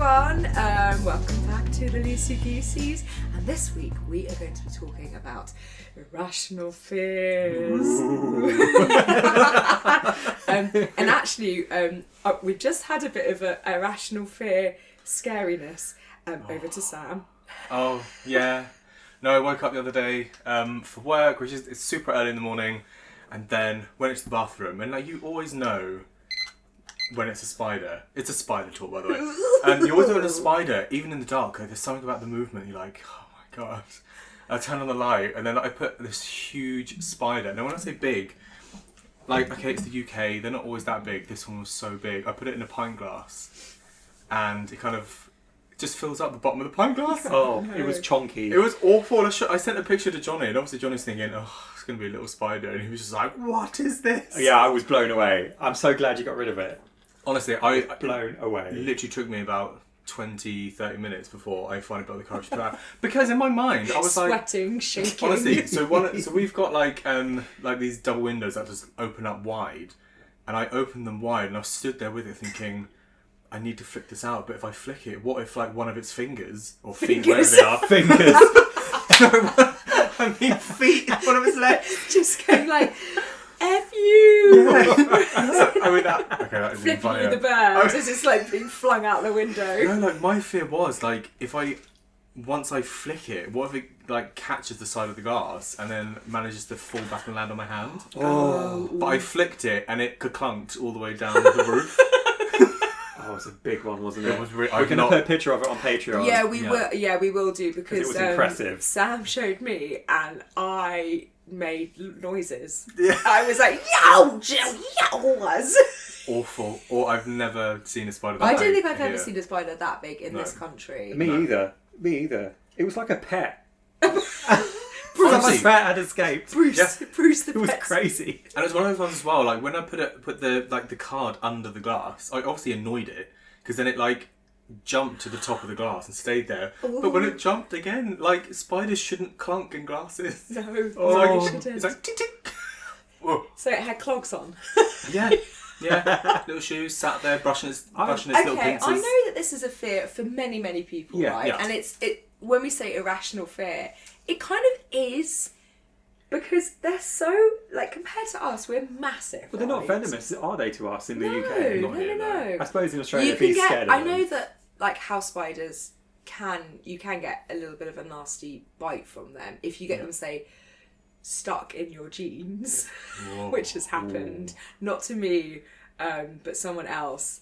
everyone, welcome back to the Loosey Goosies, and this week we are going to be talking about irrational fears. And actually, we just had a bit of an irrational fear scariness over to Sam. Oh, yeah. No, I woke up the other day for work, which is it's super early in the morning, and then went into the bathroom, and like you always know when it's a spider. It's a spider talk, by the way. And you always know when it's a spider, even in the dark. Like, there's something about the movement. You're like, oh my god. I turn on the light, and then I put this huge spider. Now, when I say big, like, okay, it's the UK. They're not always that big. This one was so big. I put it in a pint glass, and it kind of just fills up the bottom of the pint glass. Oh, no. It was chonky. It was awful. I sent a picture to Jonny, and obviously Johnny's thinking, oh, it's going to be a little spider. And he was just like, what is this? Yeah, I was blown away. I'm so glad you got rid of it. Honestly, blown away. It literally took me about 20-30 minutes before I finally got the courage to throw it out. Because in my mind, I was sweating, shaking. Honestly, so we've got like these double windows that just open up wide, and I opened them wide, and I stood there with it thinking, I need to flick this out, but if I flick it, what if like one of its fingers or feet, wherever they are, fingers. I mean feet, one of its legs, just going like, F you! That is flipping funny. you the bird as it's like being flung out the window. No, like my fear was like once I flick it, what if it like catches the side of the glass and then manages to fall back and land on my hand? Oh. But I flicked it and it clunked all the way down the roof. Oh, it was a big one, wasn't it? It was really. We're going to put a picture of it on Patreon. Yeah, we will. Yeah, we will do because it was impressive. Sam showed me and I made noises. Yeah. I was like, yow, yow. Awful. Or I've never seen a spider that I big. don't think I've ever seen a spider that big in this country. Me either. It was like a pet. Honestly, my pet had escaped. Bruce the It was pet. crazy. And it's one of those ones as well. Like when I put the card under the glass, I obviously annoyed it because then it like jumped to the top of the glass and stayed there. Ooh. But when it jumped again, like spiders shouldn't clunk in glasses. No, Oh. it shouldn't. It's like tick tick. Whoa. So it had clogs on. Yeah. Little shoes, sat there brushing its little pincers. I know that this is a fear for many, many people, right? Yeah. And it when we say irrational fear, it kind of is because they're so like compared to us, we're massive. Well, they're not right? venomous, are they, to us in the UK? No. I suppose in Australia, You if he's can scared get. of I them. know that like house spiders can get a little bit of a nasty bite from them if you get them say stuck in your jeans, which has happened not to me, but someone else.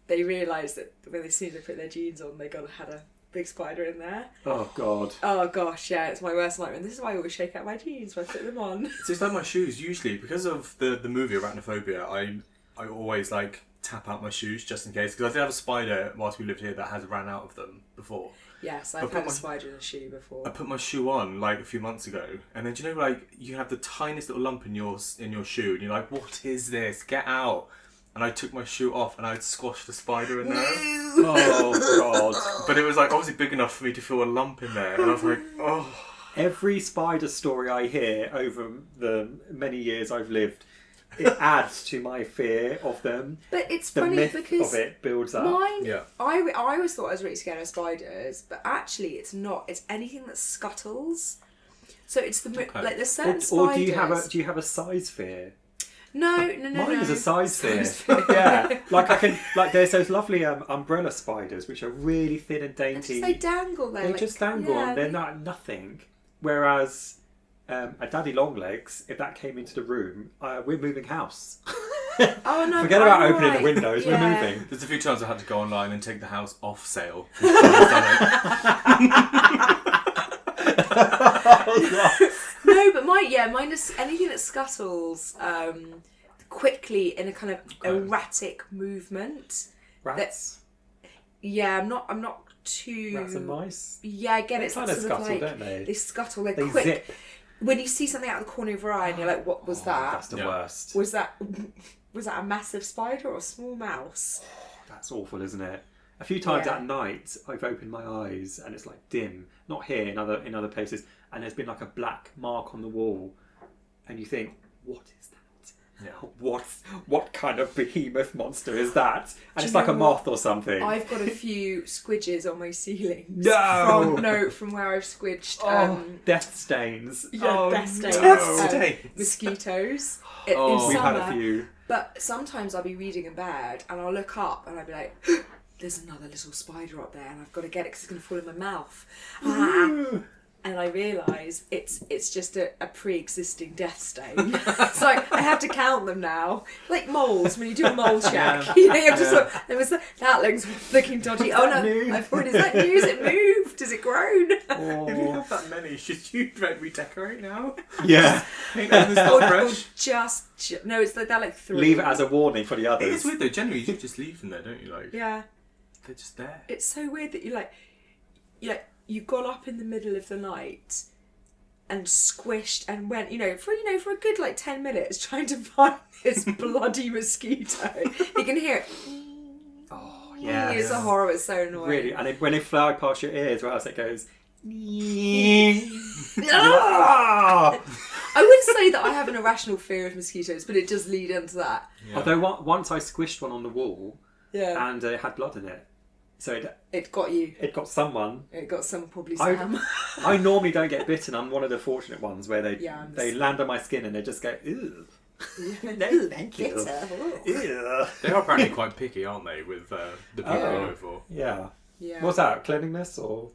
They realised that when they soon as they put their jeans on, they had a big spider in there. Oh god. Oh gosh, yeah, it's my worst nightmare. And this is why I always shake out my jeans when I put them on. So it's like my shoes usually because of the movie Arachnophobia. I always like tap out my shoes just in case because I did have a spider whilst we lived here that has ran out of them before. Yes, I've had a spider in a shoe before. I put my shoe on like a few months ago, and then do you know like you have the tiniest little lump in your shoe, and you're like, what is this? Get out! And I took my shoe off, and I'd squashed a spider in there. Oh god. But it was like obviously big enough for me to feel a lump in there, and I was like, oh. Every spider story I hear over the many years I've lived, it adds to my fear of them. But it's the funny myth because of it builds up. I always thought I was really scared of spiders, but actually it's not. It's anything that scuttles. So it's like there's certain spiders. Or do you have a size fear? No. Mine is a size fear. Yeah, there's those lovely umbrella spiders which are really thin and dainty. They dangle there. They just dangle and they're not nothing. Whereas a daddy long legs, if that came into the room, we're moving house. Oh no! Forget about opening the windows. We're moving. There's a few times I had to go online and take the house off sale. No, but mine is anything that scuttles quickly in a kind of erratic movement. Rats. I'm not too. Rats and mice. Yeah, I get it. It's kind that of sort scuttle, of like, don't they? They scuttle. They're They quick. zip. When you see something out of the corner of your eye and you're like, "What was that?" That's the worst. Was that a massive spider or a small mouse? That's awful, isn't it? A few times Yeah. at night, I've opened my eyes and it's like dim. Not here, in other places, and there's been like a black mark on the wall, and you think, what is that? Yeah. What kind of behemoth monster is that? And Do it's you like a know moth or something. I've got a few squidges on my ceilings. No! From where I've squidged. Death stains. Death stains. Death stains. Mosquitoes. Oh. In We've summer. had a few. But sometimes I'll be reading in bed and I'll look up and I'll be like, there's another little spider up there and I've got to get it because it's going to fall in my mouth. And I realise it's just a pre-existing death stain. So I have to count them now. Like moles, when you do a mole check. Yeah. You know, you have to look, that looks looking dodgy. Oh no, new? I've already, is that new? Is it moved? Is it grown? If you have that many, should you redecorate now? Yeah. Paint them and start fresh? No, it's like they're like 3. Leave it as a warning for the It others. is weird though, generally you just leave them there, don't you? Like, Yeah. they're just there. It's so weird that you got up in the middle of the night and squished and went, for a good like 10 minutes trying to find this bloody mosquito. You can hear it. Oh, yeah. It's a horror, it's so annoying. Really, and when it fly past your ears, well, it goes. I wouldn't say that I have an irrational fear of mosquitoes, but it does lead into that. Yeah. Although once I squished one on the wall, Yeah. and it had blood in it, so It got you. it got someone. It got some, probably Sam. I normally don't get bitten. I'm one of the fortunate ones where I'm they the land on my skin and they just go, ew. No, thank you. bitter. Ew. They are apparently quite picky, aren't they, with the people they go for? Yeah. Yeah. What's that? Cleanliness or?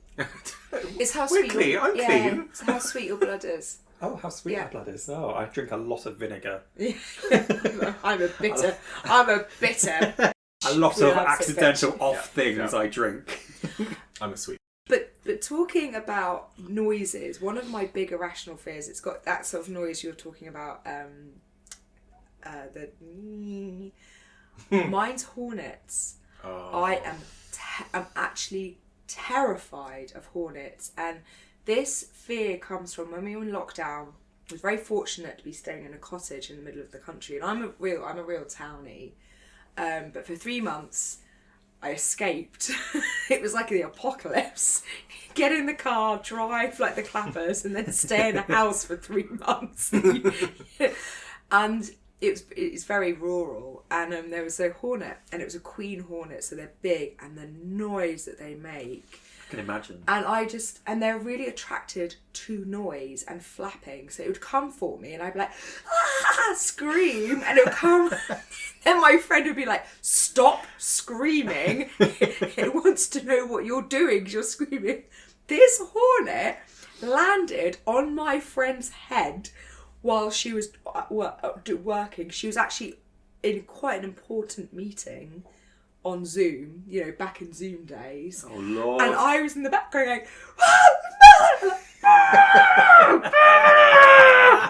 It's how We're sweet. clean, I'm clean. It's how sweet your blood is. Oh, how sweet Yeah. my blood is. Oh, I drink a lot of vinegar. I'm a bitter. I'm a bitter. A lot We of have accidental sick off things Yeah. I drink. I'm a sweet. But talking about noises, one of my big irrational fears, it's got that sort of noise you're talking about. Mine's hornets. Oh. I am I'm actually terrified of hornets, and this fear comes from when we were in lockdown. I was very fortunate to be staying in a cottage in the middle of the country, and I'm a real townie. But for 3 months, I escaped. It was like the apocalypse. Get in the car, drive like the clappers, and then stay in a house for 3 months. And it's very rural, and there was a hornet, and it was a queen hornet, so they're big, and the noise that they make. I can imagine. And they're really attracted to noise and flapping, so it would come for me, and I'd be like, ah, scream, and it would come, and my friend would be like, stop screaming, it wants to know what you're doing because you're screaming. This hornet landed on my friend's head while she was working. She was actually in quite an important meeting on Zoom, back in Zoom days. Oh, Lord. And I was in the background going,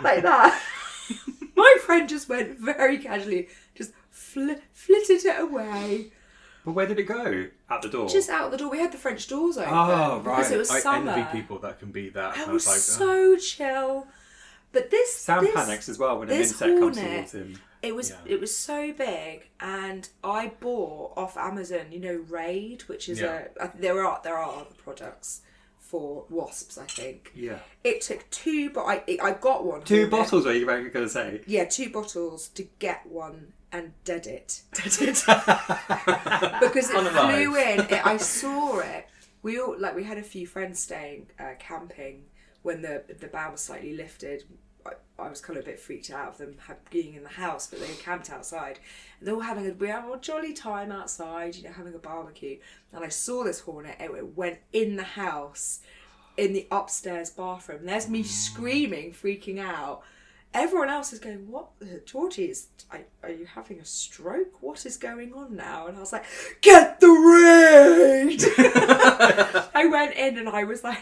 like that. My friend just went very casually, just flitted it away. But where did it go? Out the door? Just out the door. We had the French doors open. Oh, right. Because it was I summer. envy people that can be that. I kind was of like, so chill. But Sam panics as well when an insect comes towards him. It was so big, and I bought off Amazon, Raid, which is there are other products for wasps, I think. Yeah. It took 2, but I got one. Two bottles, are you going to say? Yeah, 2 bottles to get one and dead it. Because it flew in. I saw it. We had a few friends staying camping when the ban was slightly lifted. I was kind of a bit freaked out of them being in the house, but they had camped outside. And they were having a jolly time outside, having a barbecue. And I saw this hornet, it went in the house, in the upstairs bathroom. And there's me screaming, freaking out. Everyone else is going, what? Georgie, are you having a stroke? What is going on now? And I was like, get the raid! I went in and I was like,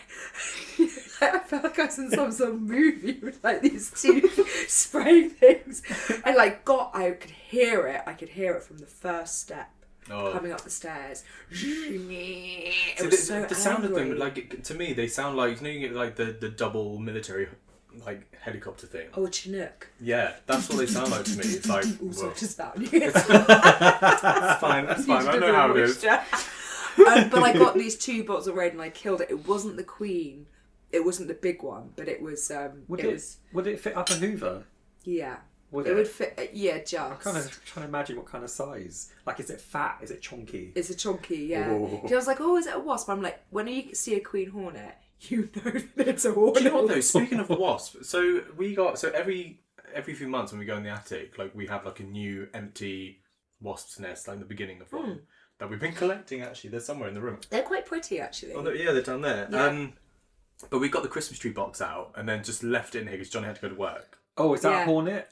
I felt like I was in some sort of movie with like these 2 spray things. And I could hear it. I could hear it from the first step. Coming up the stairs. It was so the sound of angry. them, to me, they sound like, you get like the double military helicopter thing. Oh, a Chinook. Yeah, that's what they sound like to me. It's like, Also, whoa. just that. That's fine. I know how it is. But I got these 2 bottles of Raid and I killed it. It wasn't the queen. It wasn't the big one, but it was. Would it fit up a Hoover? Yeah. Would It would fit. Just. I'm kind of trying to imagine what kind of size. Like, is it fat? Is it chunky? It's a chunky, yeah. Ooh. I was like, oh, is it a wasp? I'm like, when you see a queen hornet, you know that it's a hornet. Do you know what though? Speaking of the wasp, so every few months when we go in the attic, like we have like a new empty wasp's nest, like in the beginning of one that we've been collecting. Actually, they're somewhere in the room. They're quite pretty, actually. Oh, yeah, they're down there. Yeah. But we got the Christmas tree box out and then just left it in here because Johnny had to go to work. Oh, is that Yeah. a hornet?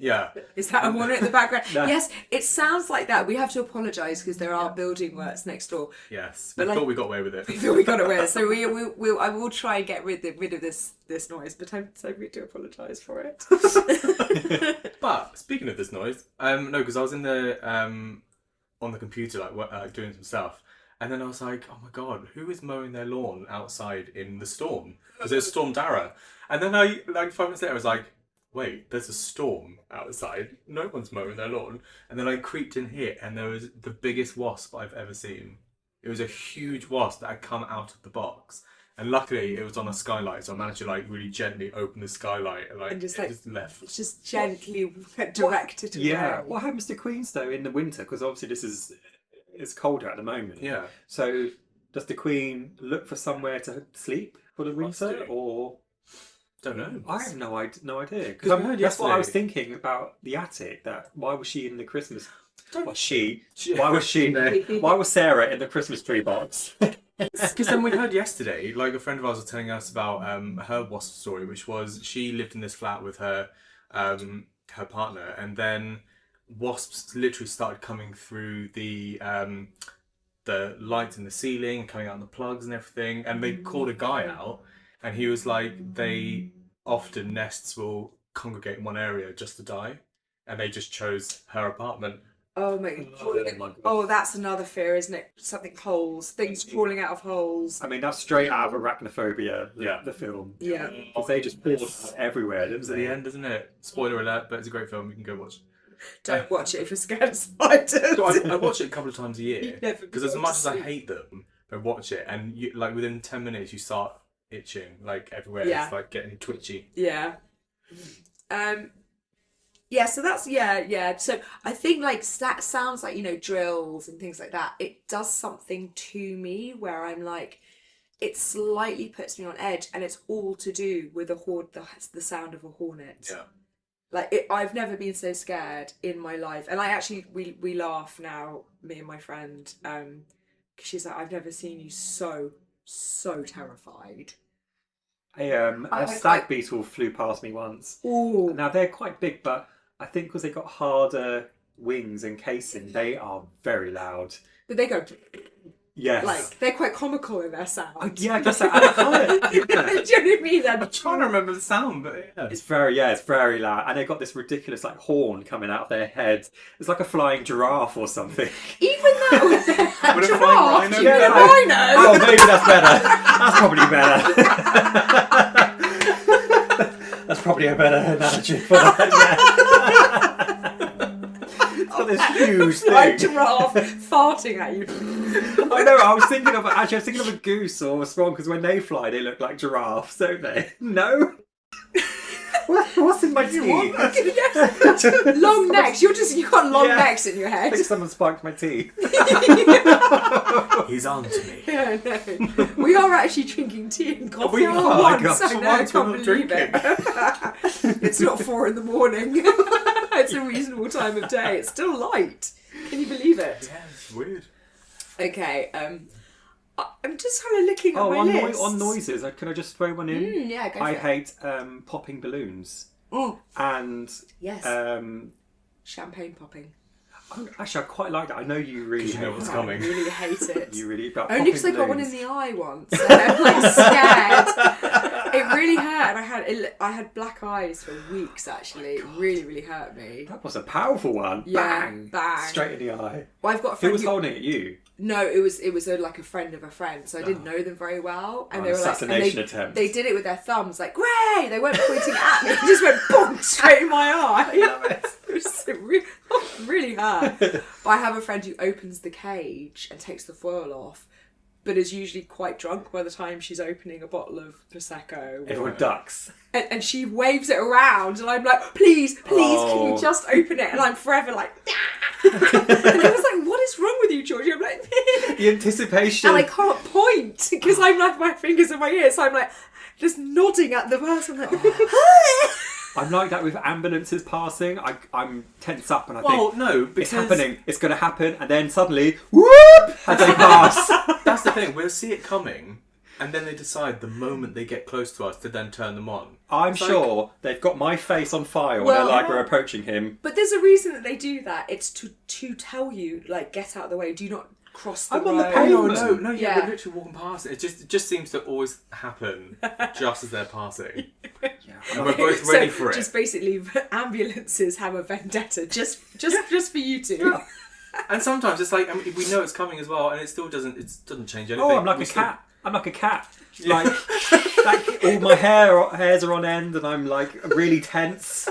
Yeah. Is that a hornet in the background? No. Yes, it sounds like that. We have to apologise because there are building works next door. Yes. But We like- thought we got away with it. We thought we got away. So I will try and get rid of this noise, but we do apologise for it. But speaking of this noise, no, because I was in the on the computer doing some stuff, and then I was like, oh my god, who is mowing their lawn outside in the storm? Because it stormed Dara, and then I 5 minutes later I was like, wait, there's a storm outside. No one's mowing their lawn, and then I creeped in here, and there was the biggest wasp I've ever seen. It was a huge wasp that had come out of the box. And luckily, it was on a skylight, so I managed to really gently open the skylight and And just left. It's just gently directed away. Yeah. What happens to queens though in the winter? Because obviously it's colder at the moment. Yeah. So does the queen look for somewhere to sleep for the winter, do. or Don't know. I have no idea. 'Cause we That's heard what I was yesterday- thinking about the attic. That why was she in the Christmas? Don't- Well, why was she? Why was Sarah in the Christmas tree box? Because then we heard yesterday, like a friend of ours was telling us about her wasp story, which was she lived in this flat with her her partner, and then wasps literally started coming through the lights in the ceiling, coming out in the plugs and everything, and they called a guy out, and he was like, they often nests will congregate in one area just to die, and they just chose her apartment. Oh my god. Oh, that's another fear, isn't it? Something holes, things crawling out of holes. I mean, that's straight out of Arachnophobia, Yeah. the film. Yeah. Because they just fall everywhere, didn't It's at they? the end, isn't it? Spoiler alert, but it's a great film. You can go watch. Don't watch it if you're scared of spiders. So I watch it a couple of times a year You never because as go much to as I sleep. hate them, I watch it and you, like within 10 minutes you start itching like everywhere. Yeah. It's like getting twitchy. Yeah. Yeah, so that's yeah. So I think like that sounds like, drills and things like that. It does something to me where I'm like, it slightly puts me on edge, and it's all to do with the sound of a hornet. Yeah. Like I've never been so scared in my life, and I actually we laugh now, me and my friend, because she's like, I've never seen you so terrified. A stag beetle flew past me once. Ooh. Now they're quite big, but I think because they got harder wings and casing, they are very loud. But they go Yes. like they're quite comical in their sound. Yeah, I guess that. Do you know what I mean? I'm trying to remember the sound, but yeah. It's very loud, and they've got this ridiculous horn coming out of their head. It's like a flying giraffe or something. Even though Would a flying giraffe, rhino you be know, better? rhino. Oh, maybe that's better. That's probably better. That's probably a better analogy for that. It's got this huge Like thing. giraffe farting at you. I know. I was thinking of a goose or a swan, because when they fly, they look like giraffes, don't they? No. What's in my teeth? Long necks. You got long Yeah. necks in your I head. think someone spiked my teeth. He's on to me. Yeah, no. We are actually drinking tea and coffee We for are. Oh my once. God, I for know, I once we're can't not believe it. It's not 4 a.m. It's a reasonable time of day. It's still light. Can you believe it? Yeah, it's weird. Okay. I'm just kind of looking at my on list. on noises, can I just throw one in? Yeah, go for I it. hate popping balloons. And Yes. um, Champagne popping. actually, I quite like that. I know you really Because you know hate what's it. coming. I really hate it. You really but Only because I popping got one in balloons. the eye once. And I'm like scared. It really hurt. I had black eyes for weeks. Actually, it really hurt me. That was a powerful one. Yeah, Bang. bang. Straight in the eye. Well, I've got a Who friend. was holding it? You. No, it was like a friend of a friend, so I didn't know them very well, and Oh, they were like, and assassination attempt. they did it with their thumbs, like "Gray!" They weren't pointing at me; it just went boom straight in my eye. It really hurt. But I have a friend who opens the cage and takes the foil off, but is usually quite drunk by the time she's opening a bottle of Prosecco. Everyone ducks. And she waves it around, and I'm like, please, can you just open it? And I'm forever like, and I was like, what is wrong with you, Georgie? I'm like, the anticipation. and I can't point because I'm like, my fingers in my ears, so I'm like, just nodding at the person, like, I'm like that with ambulances passing. I'm tense up and I Well, think, no, because it's happening, it's going to happen, and then suddenly, whoop, as they pass. that's the thing. We'll see it coming, and then they decide the moment they get close to us to then turn them on. I'm It's sure they've got my face on fire when Well, they're like, we're approaching him. but there's a reason that they do that. It's to tell you, like, get out of the way. Do not cross the I'm road. on the Oh, pavement. no, Yeah. we're literally walking past it. It just seems to always happen just as they're passing. And we're both ready for it. Just basically, ambulances have a vendetta just for you two. And sometimes it's like, I mean, we know it's coming as well, and it doesn't change anything. Oh, I'm like We a still- cat. I'm like a cat. Like all my hairs are on end, and I'm like really tense.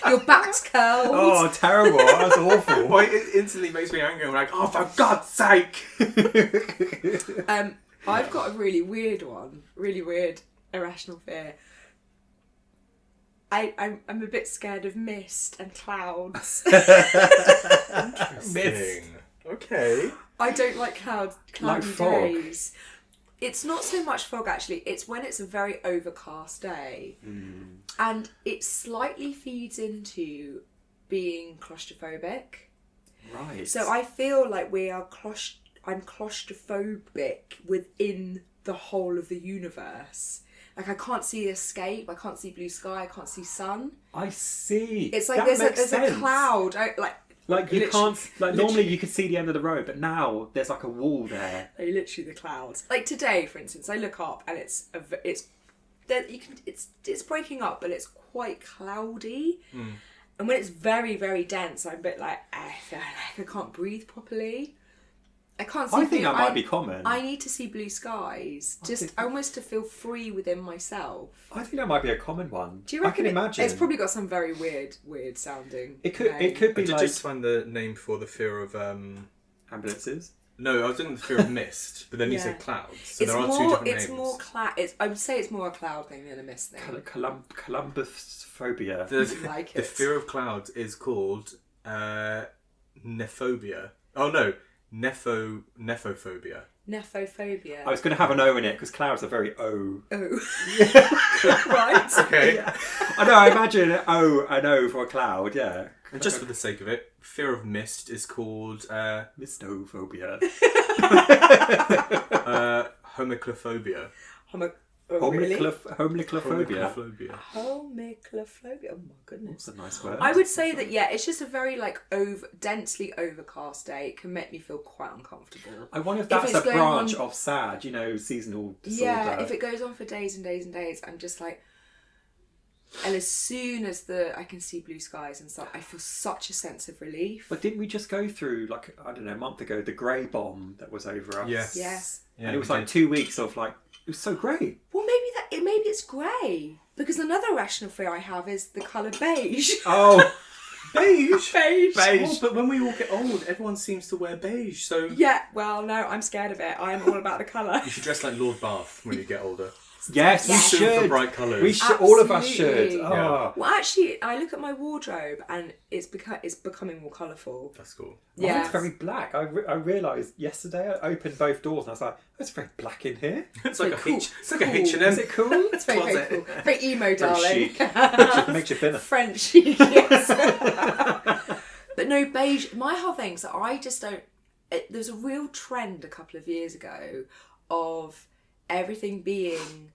Your back's curled. Oh, terrible! That's awful. Well, it instantly makes me angry. I'm like, oh, for God's sake! I've got a really weird one. Really weird irrational fear. I'm a bit scared of mist and clouds. Mist. Okay. I don't like cloudy Like fog. days. It's not so much fog, actually. It's when it's a very overcast day. And it slightly feeds into being claustrophobic. Right. So I feel like I'm claustrophobic within the whole of the universe. Like, I can't see escape, I can't see blue sky, I can't see sun. I see. It's like That there's makes a sense. cloud. Like you literally- can't. Like normally you could see the end of the road, but now there's like a wall there. Literally the clouds. Like today, for instance, I look up and it's breaking up, but it's quite cloudy. And when it's very, very dense, I'm a bit like, I feel like I can't breathe properly. I can't see. I think that might be common. I need to see blue skies, almost to feel free within myself. I think that might be a common one. Do you reckon I can imagine. It's probably got some very weird sounding. It could. name. It could be Did you like just find the name for the fear of... ambulances. No, I was doing the fear of mist, but then you Yeah. said clouds. So It's there are more. two different It's names. more I would say it's more a cloud thing than a mist thing. Columbusphobia. Like The it. fear of clouds is called nephobia. Oh no, nephophobia. Nephophobia. I was going to have an O in it because clouds are very O. Oh. Right. Okay. Yeah. I know. I imagine an O for a cloud. Yeah. And just for the sake of it, fear of mist is called Mistophobia. homiclophobia. Really? Homiclophobia. Homiclophobia. Homiclophobia. Oh my goodness. That's a nice word. I would say that it's just a very densely overcast day. It can make me feel quite uncomfortable. I wonder if If that's it's a going branch on- of SAD, seasonal disorder. Yeah, if it goes on for days and days and days, I'm just like, and as soon as I can see blue skies and stuff, I feel such a sense of relief. But didn't we just go through, like, I don't know, a month ago, the grey bomb that was over us? Yes. Yes. Yeah, And it was we like did. 2 weeks of like, it was so grey. Well, maybe it's grey, because another rational fear I have is the colour beige. Oh, Beige. Beige. Oh, but when we all get old, everyone seems to wear beige, so Yeah. Well, no, I'm scared of it. I'm all about the colour. you should dress like Lord Bath when you get older. yes, Yes. we Super should. bright colours. We should. All of us should. Absolutely. Oh. Yeah. Well, actually, I look at my wardrobe and it's becoming more colourful. That's cool. Yeah. It's very black. I realised yesterday I opened both doors and I was like, oh, it's very black in here. It's like a cool. H. It's like a Cool. H&M. Is it cool? It's very, very Closet. cool. Very emo, Very darling. chic. Makes you thinner. French, yes. But no, beige. My whole thing, so I just don't... There was a real trend a couple of years ago of everything being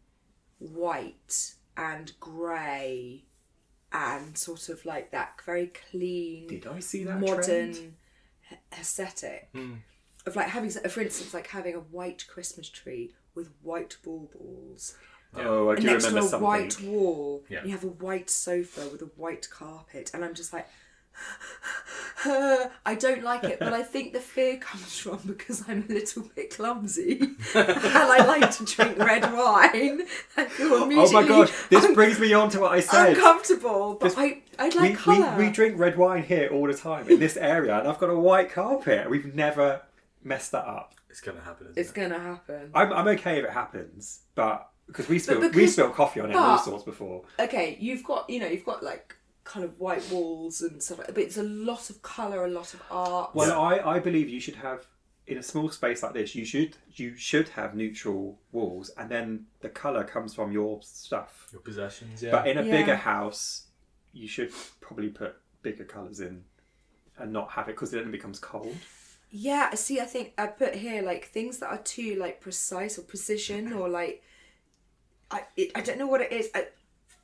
white and grey and sort of like that very clean, Did I see that modern trend? aesthetic. Of like having, for instance, like having a white Christmas tree with white baubles. Oh, I And do next to remember a something. white wall, Yeah. and you have a white sofa with a white carpet, and I'm just like, I don't like it, but I think the fear comes from because I'm a little bit clumsy, and I like to drink red wine. I feel Oh immediately my god, this brings me on to what I said. uncomfortable, but This- I like colour. we drink red wine here all the time in this area, and I've got a white carpet. We've never messed that up. It's gonna happen. It's gonna happen. I'm okay if it happens, but because we spilled coffee on it and all sorts before. Okay, you've got like kind of white walls and stuff, but it's a lot of colour, a lot of art. Well, I believe you should have, in a small space like this, you should have neutral walls, and then the colour comes from your stuff, your possessions. Yeah. But in a bigger house, you should probably put bigger colours in, and not have it because then it becomes cold. Yeah, see, I think I put here like things that are too like precise or precision or like I don't know what it is.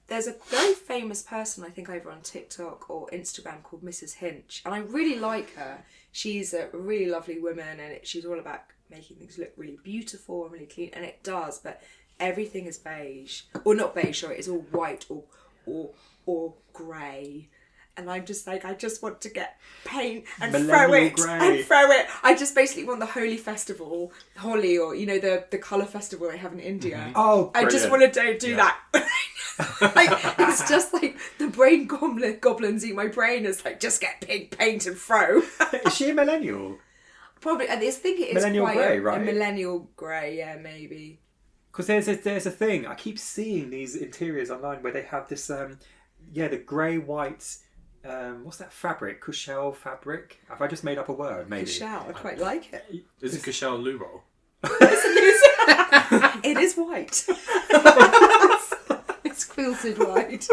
There's a very famous person I think over on TikTok or Instagram called Mrs. Hinch, and I really like her. She's a really lovely woman, and she's all about making things look really beautiful and really clean, and it does. But everything is beige, or not beige. Sorry, it's all white or grey. And I'm just like, I just want to get paint and throw it. I just basically want the Holi festival, Holi, or the colour festival they have in India. Mm-hmm. Oh, brilliant. I just want to do that. Like, it's just like the brain goblins eat my brain. It's like, just get pink paint and throw. Is she a millennial? Probably. I think it is millennial quite grey, right? A millennial grey, yeah, maybe. Because there's a thing. I keep seeing these interiors online where they have this, the grey white. What's that fabric? Cushelle fabric? Have I just made up a word? Maybe. Cushelle, I quite like it. Is it Cushelle loo roll? It is white. It's quilted white.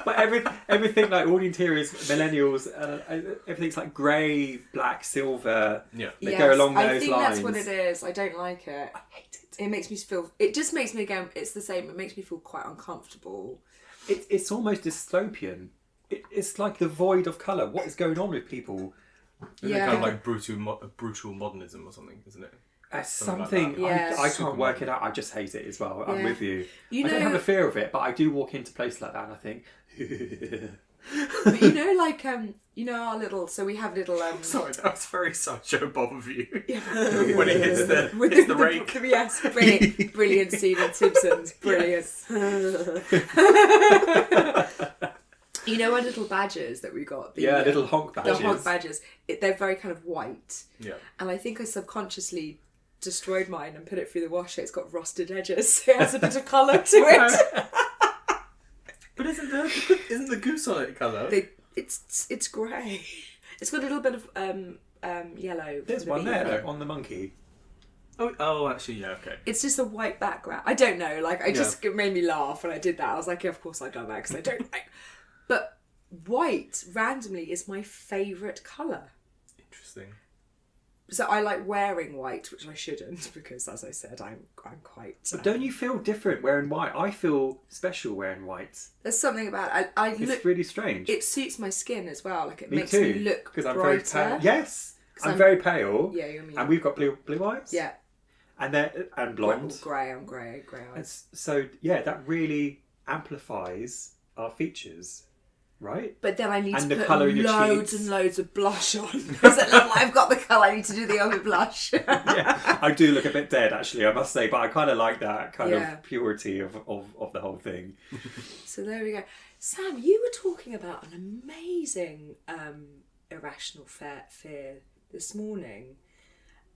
But everything like all the interiors, millennials, everything's like grey, black, silver. Yeah. They go along those lines. I think that's what it is. I don't like it. I hate it. It makes me feel. It just makes me again. It's the same. It makes me feel quite uncomfortable. It's almost dystopian. It's like the void of colour. What is going on with people? Isn't it kind of like brutal modernism or something, isn't it? Something like that. I can't work it out. I just hate it as well. I'm with you. I don't have a fear of it, but I do walk into places like that and I think. But like our little. So we have little. Sorry, that was very Sideshow Bob of you. Yeah. When it hits the rake. Yes, brilliant scene in Simpsons. Brilliant. Our little badges that we got. Little honk badges. The honk badges. They're very kind of white. Yeah. And I think I subconsciously destroyed mine and put it through the washer. It's got rusted edges, so it has a bit of colour to it. But isn't the goose on it colour? It's grey. It's got a little bit of yellow. There's one there on the monkey. Oh, actually, yeah, okay. It's just a white background. I don't know. Like, it made me laugh when I did that. I was like, yeah, of course I've done that because I don't like. But white randomly is my favourite colour. Interesting. So I like wearing white, which I shouldn't because, as I said, I'm quite. But don't you feel different wearing white? I feel special wearing white. There's something about it. It's really strange. It suits my skin as well. Like it me makes too, me look because I'm brighter. very pale. Yes, I'm very pale. Yeah, you mean. And we've got blue eyes. Yeah. And blonde. Grey. I'm grey eyes. So that really amplifies our features. Right? But then I need and to the put colour in your loads cheeks. and loads of blush on. Because it looks like I've got the colour, I need to do the other blush. Yeah, I do look a bit dead actually, I must say, but I kind of like that kind of purity of the whole thing. So there we go. Sam, you were talking about an amazing irrational fear this morning.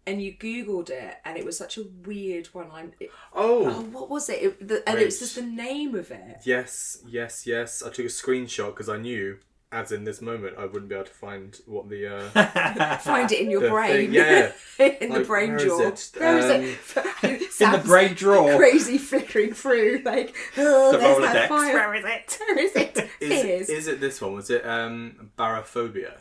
And you Googled it, and it was such a weird one. What was it? And it was just the name of it. Yes. I took a screenshot because I knew, as in this moment, I wouldn't be able to find what the... Find it in your brain. Thing, yeah. In the brain drawer. Where is it? In the brain drawer. Crazy flickering through, like, the there's Rolodex. that fire. Where is it? Fears. Is it this one? Was it barophobia?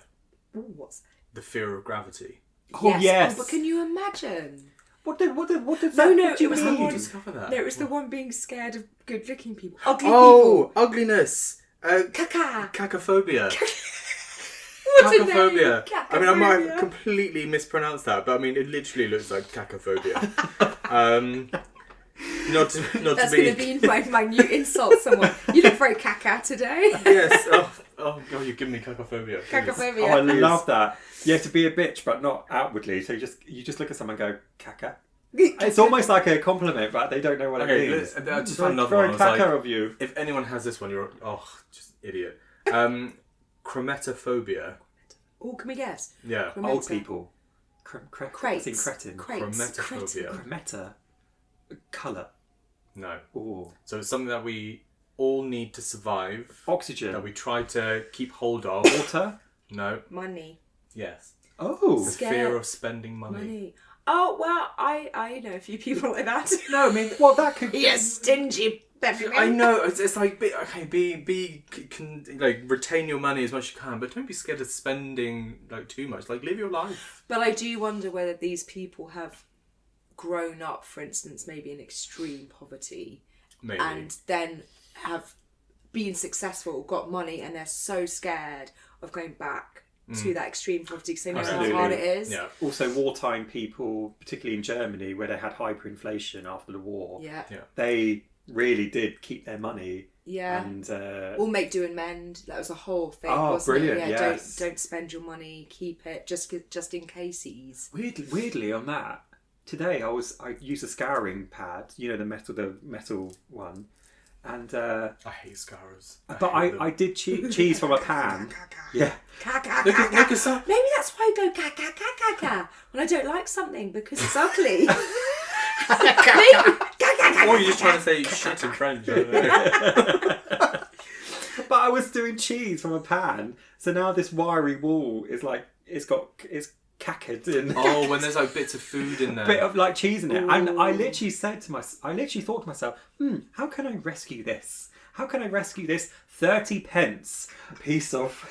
Ooh, what's... The fear of gravity. Oh, yes. But can you imagine? What did No, it it was the How did you one. discover that? No, it was the one being scared of good-looking people. Ugly people. Ugliness. Caca. Cacophobia. What a name. Cacophobia. I mean, I might Cacophobia. have completely mispronounced that, but I mean, it literally looks like cacophobia. Not to That's be... going to be my new insult. Someone, you look very caca today. Yes. Oh God, you've given me cacophobia. Cacophobia. Oh, I love that. You have to be a bitch, but not outwardly. So you just look at someone and go, caca. It's almost like a compliment, but they don't know what it means. I just found another Very one. I was caca like, of you. if anyone has this one, you're just idiot. Chromatophobia. Oh, can we guess? Yeah. Old people. cretin. Chromatophobia. Chromata. Colour. No. Ooh. So it's something that we all need to survive. Oxygen. That we try to keep hold of. Water. No. Money. Yes. Oh. The Scared. fear of spending money. Oh, well, I know a few people like that. No, I mean, well, that could... You stingy Benjamin. I know, it's like, retain your money as much as you can, but don't be scared of spending, too much. Live your life. But I do wonder whether these people have grown up, for instance, maybe in extreme poverty. Maybe. And then have been successful, got money, and they're so scared of going back to that extreme poverty because they know how hard it is. Yeah. Also, wartime people, particularly in Germany, where they had hyperinflation after the war, they really did keep their money. Yeah. And or make do and mend. That was a whole thing. Oh, wasn't brilliant! It? Yeah. Yes. Don't spend your money. Keep it just in cases. Weirdly, on that today, I used a scouring pad. You know, the metal one. And I hate scourers. I did cheese from a pan. Yeah. Look us up. Maybe that's why I go ka ka ka ka ka when I don't like something because it's ugly. Or you're just trying to say shit in French. I don't know. But I was doing cheese from a pan, so now this wiry wall is it's cackered in. Oh, when there's bits of food in there. Bit of cheese in it. Ooh. And I literally thought to myself, how can I rescue this? How can I rescue this 30 pence piece of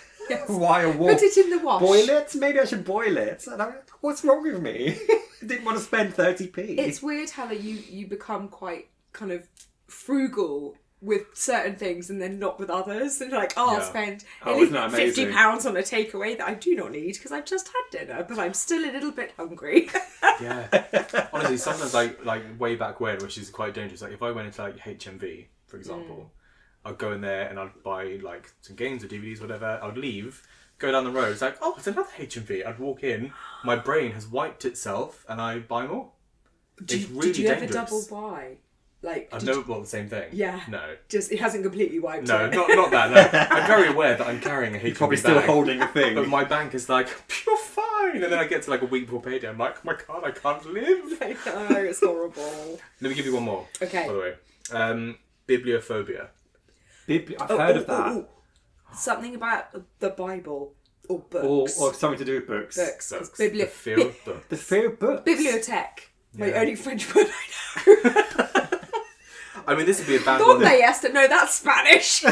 wire wall? Put it in the wash. Boil it? Maybe I should boil it. And what's wrong with me? I didn't want to spend 30p. It's weird how you become quite kind of frugal with certain things and then not with others, and I'll spend £50 on a takeaway that I do not need because I've just had dinner, but I'm still a little bit hungry. Yeah, honestly, sometimes like way back when, which is quite dangerous. If I went into HMV, for example, I'd go in there and I'd buy some games or DVDs, whatever. I'd leave, go down the road. It's it's another HMV. I'd walk in, my brain has wiped itself, and I buy more. It's really did you dangerous. ever double buy? I've never bought the same thing. Yeah. No. Just it hasn't completely wiped it. No, not that. No. I'm very aware that I'm carrying a HMV probably still bag, holding a thing. but my bank is you're fine. And then I get to a week before payday. I'm like, oh my god, I can't live. I know, it's horrible. Let me give you one more. Okay. By the way, bibliophobia. I've heard of that. Something about the Bible or books. Or something to do with books. Books. The fear of books. The fear of books. Bibliothèque. My Yeah. only French word I know. I mean, this would be a bad one. ¿Dónde está? No, that's Spanish.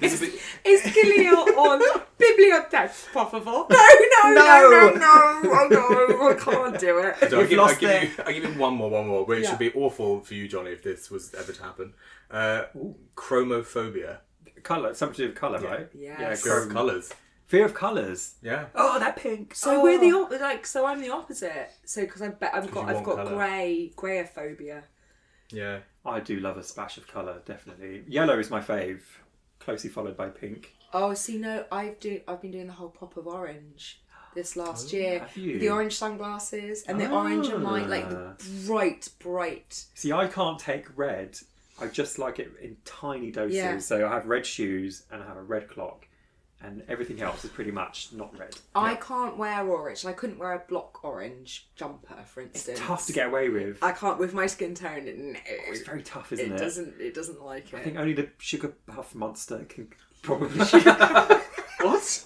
Is Gilio on bibliothèque, por favor? No, oh no, I can't do it. So I'll give you one more, which would be awful for you, Johnny, if this was ever to happen. Chromophobia. Colour, something to do with colour, right? Yes. Yeah, Fear of colours. Fear of colours. Yeah. Oh, that pink. So we're the so I'm the opposite. So because I've got colour. greyophobia. Yeah. I do love a splash of colour, definitely. Yellow is my fave, closely followed by pink. Oh, see, no, I've been doing the whole pop of orange this last year. Have you? The orange sunglasses and the orange and white, the bright. See, I can't take red. I just like it in tiny doses. Yeah. So I have red shoes and I have a red clock. And everything else is pretty much not red. I can't wear orange. I couldn't wear a block orange jumper, for instance. It's tough to get away with. I can't with my skin tone. No, it's very tough, isn't it? It doesn't like it. I think only the sugar puff monster can probably. What?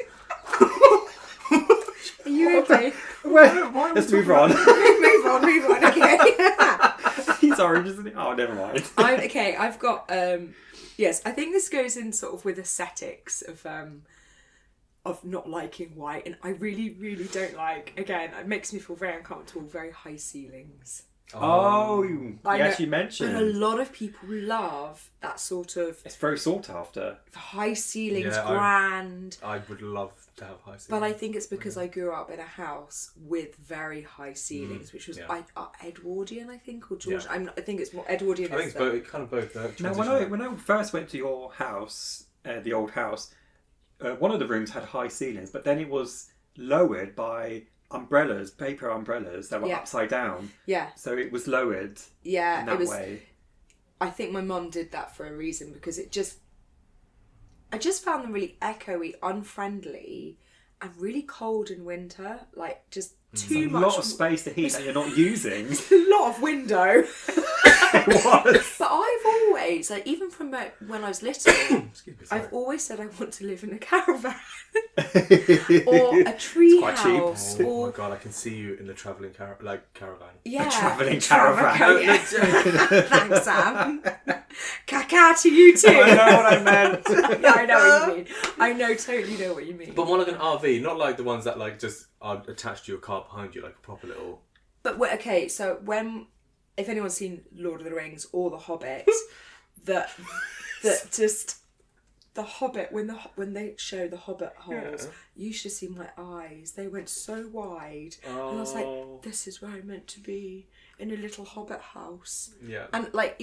Are you okay? Well, let's move on. move on. Okay. He's orange, isn't he? Oh, never mind. I've got yes. I think this goes in sort of with aesthetics of not liking white, and I really, really don't like. Again, it makes me feel very uncomfortable. Very high ceilings. Oh, you actually mentioned. But a lot of people love that sort of. It's very sought after. High ceilings, Yeah, grand. I would love to have high ceilings. But I think it's because I grew up in a house with very high ceilings, which was Edwardian, I think, or George. Yeah. I think it's more Edwardian. I think it's both, kind of both. Now, when I first went to your house, the old house, one of the rooms had high ceilings, but then it was lowered by umbrellas, paper umbrellas that were upside down. Yeah. So it was lowered. Yeah, in that way. I think my mum did that for a reason because I just found them really echoey, unfriendly, and really cold in winter. Like just It's too a much. lot of space to heat that you're not using. A lot of window. It was. But I've always, like, even from when I was little, Excuse me, sorry. I've always said I want to live in a caravan or a tree quite cheap. house. Oh Or my god, I can see you in the travelling caravan. yeah, A travelling caravan. caravan. Yeah. Thanks, Sam. Caca to you too. I know what I meant. Yeah, I know what you mean. I totally know what you mean. But more like an RV, not like the ones that like just are attached to your car behind you, like a proper little. But okay, so if anyone's seen Lord of the Rings or The Hobbit, that just the Hobbit when they show the Hobbit holes, you should see my eyes. They went so wide, and I was like, "This is where I'm meant to be, in a little Hobbit house." Yeah. And like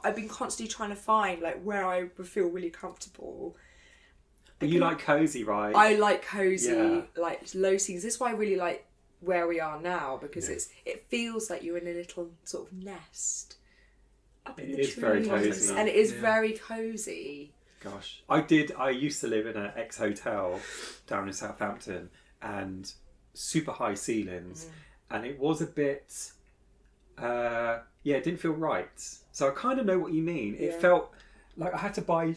I've been constantly trying to find like where I would feel really comfortable. But you like cosy, right? I like cosy, Yeah. like low ceilings. This is why I really like where we are now, because it feels like you're in a little sort of nest up in the It is very trees. cosy. And it is very cosy. Gosh, I used to live in an ex-hotel down in Southampton, and super high ceilings, and it was a bit, it didn't feel right. So I kind of know what you mean. It felt like I had to buy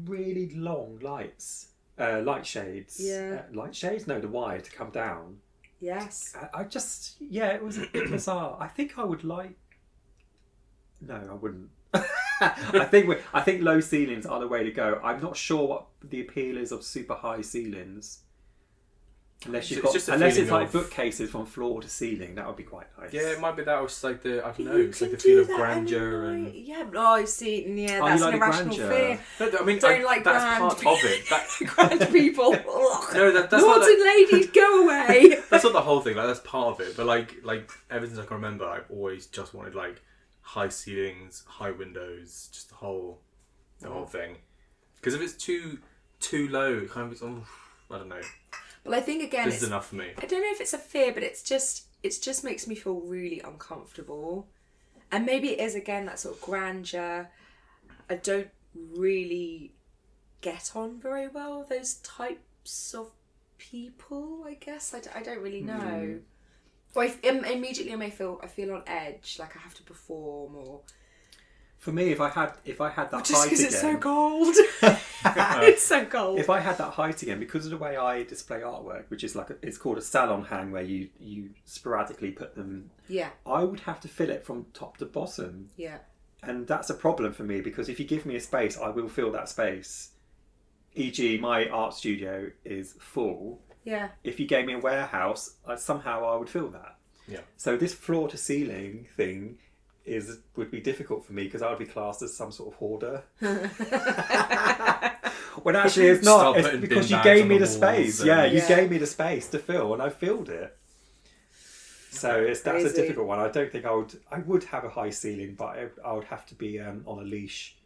really long lights, light shades. Yeah. Light shades? No, the wire to come down. Yes. I just, it was a bit bizarre. I think I would like. No, I wouldn't. I think low ceilings are the way to go. I'm not sure what the appeal is of super high ceilings. Unless it's like bookcases from floor to ceiling, that would be quite nice. Yeah, it might be that, or it's like the, I don't know, it's like the feel of grandeur and. Yeah, I see. Yeah, Oh, that's you an like the irrational grandeur? fear. No, I mean, Don't like that's grand part of it. grand people. Ugh. No, that's Lords not. and ladies, go away. That's not the whole thing. Like that's part of it. But like ever since I can remember, I've always just wanted like high ceilings, high windows, just the whole thing. Because if it's too low, it kind of I don't know. Well, I think again, This is enough for me. I don't know if it's a fear, but it just makes me feel really uncomfortable, and maybe it is again that sort of grandeur. I don't really get on very well with those types of people. I guess I don't really know. Or immediately I feel on edge, like I have to perform, or For me, if I had that just height because again, it's so cold. It's so cold. if I had that height again, because of the way I display artwork, which is it's called a salon hang, where you sporadically put them. Yeah. I would have to fill it from top to bottom. Yeah. And that's a problem for me, because if you give me a space, I will fill that space. E.g., my art studio is full. Yeah. If you gave me a warehouse, somehow I would fill that. Yeah. So this floor to ceiling thing would be difficult for me, because I would be classed as some sort of hoarder. When actually it's not. Stop It's putting because bin you bags gave on me the the space. walls Yeah, and- you Yeah. gave me the space to fill, and I filled it. So that's a Crazy. difficult one. I don't think I would have a high ceiling, but I would have to be on a leash.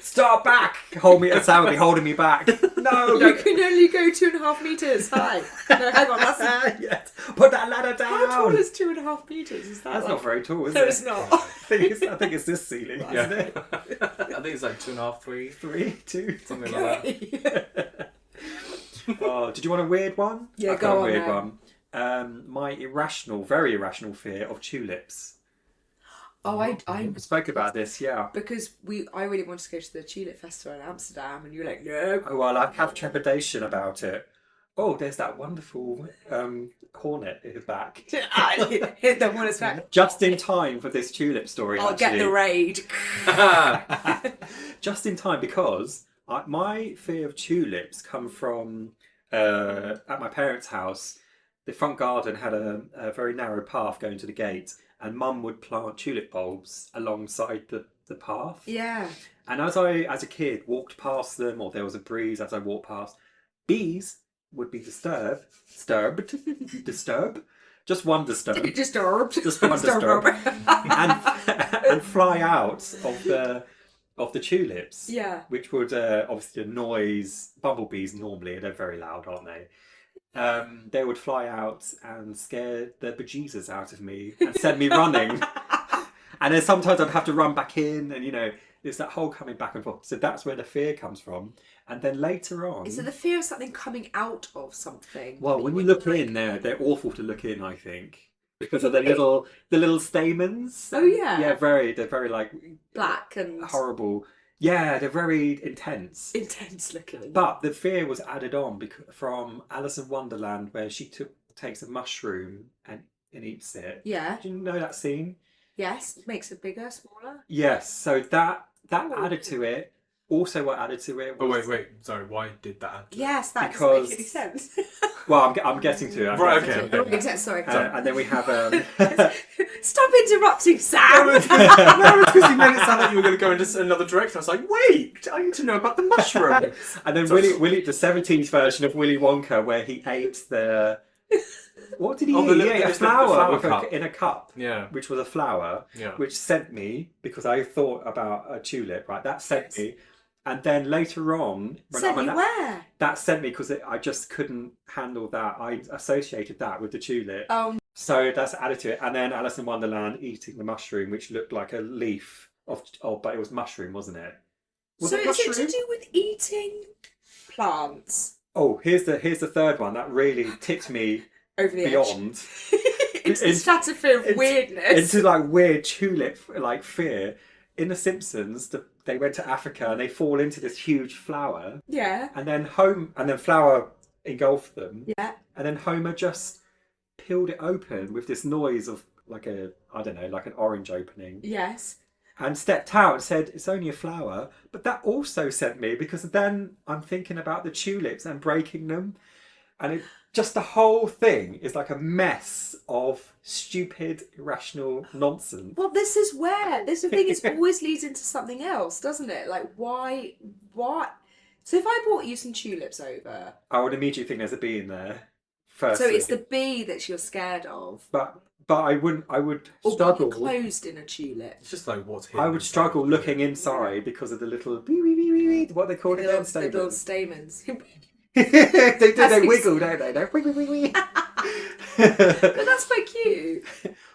Start back! Hold me. Sam would be holding me back. No, You don't. can only go 2.5 meters high. No, hang on, that's Yes. Put that ladder down. how tall is 2.5 meters? Is that That's not very tall, is No, it? it's not. I think it's this ceiling, isn't Yeah. it? I think it's like 2.5, 3, 3, 2, something like that. Oh, did you want a weird one? Yeah, I've go got a on weird then. one. My very irrational fear of tulips. Oh, I We spoke about this, yeah. because I really wanted to go to the Tulip Festival in Amsterdam, and you were like, no. Oh, well, I have trepidation about it. Oh, there's that wonderful hornet at his back. Hit them when it's back. Just in time for this tulip story, I'll get the actually. raid. Just in time, because my fear of tulips come from at my parents' house. The front garden had a very narrow path going to the gate, and Mum would plant tulip bulbs alongside the path. Yeah. And as a kid, walked past them, or there was a breeze as I walked past, bees would be disturbed, just one disturbed, Disturbed. just one disturbed, and fly out of the tulips. Yeah. Which would obviously annoy bumblebees. Normally, they're very loud, aren't they? They would fly out and scare the bejesus out of me and send me running. And then sometimes I'd have to run back in, and It's that whole coming back and forth. So that's where the fear comes from. And then later on... Is it the fear of something coming out of something? Well, when you look in there, they're awful to look in, I think. Because of the little stamens. Oh, yeah. Yeah, they're very like... Black and... horrible. Yeah, they're very intense. Intense looking. But the fear was added on from Alice in Wonderland, where she takes a mushroom and eats it. Yeah. Do you know that scene? Yes, makes it bigger, smaller. Yes, so that added to it. Also, what added to it was... Oh, wait, sorry, why did that add to it? Yes, that doesn't make any sense. Well, I'm getting to it. Right, okay. Sorry. And then we have... Stop interrupting, Sam! No, because you made it sound like you were going to go into another direction. I was like, wait, I need to know about the mushroom. And then Willy, the 17th version of Willy Wonka, where he ate the... What did he eat? He ate a flower in a cup, yeah, which was a flower, yeah, which sent me, because I thought about a tulip, right? That sent me. And then later on... where? That sent me because I just couldn't handle that. I associated that with the tulip. Oh. So that's added to it. And then Alice in Wonderland eating the mushroom, which looked like a leaf but it was mushroom, wasn't it? So is it to do with eating plants? Oh, here's the third one that really tipped me over the beyond. Into the stratosphere of weirdness. Into like weird tulip like fear. In The Simpsons, they went to Africa and they fall into this huge flower. Yeah. And then flower engulfed them. Yeah. And then Homer just peeled it open with this noise of like an orange opening. Yes. And stepped out and said, it's only a flower. But that also sent me, because then I'm thinking about the tulips and breaking them. And just the whole thing is like a mess of stupid, irrational nonsense. Well, this is the thing, it always leads into something else, doesn't it? Like, why? So if I brought you some tulips over... I would immediately think there's a bee in there. Firstly. So it's the bee that you're scared of. But I would struggle. Or closed in a tulip. It's just like what's hidden. I would struggle looking inside because of the little what they call it again? The little stamens. they wiggle, don't they? But that's quite cute.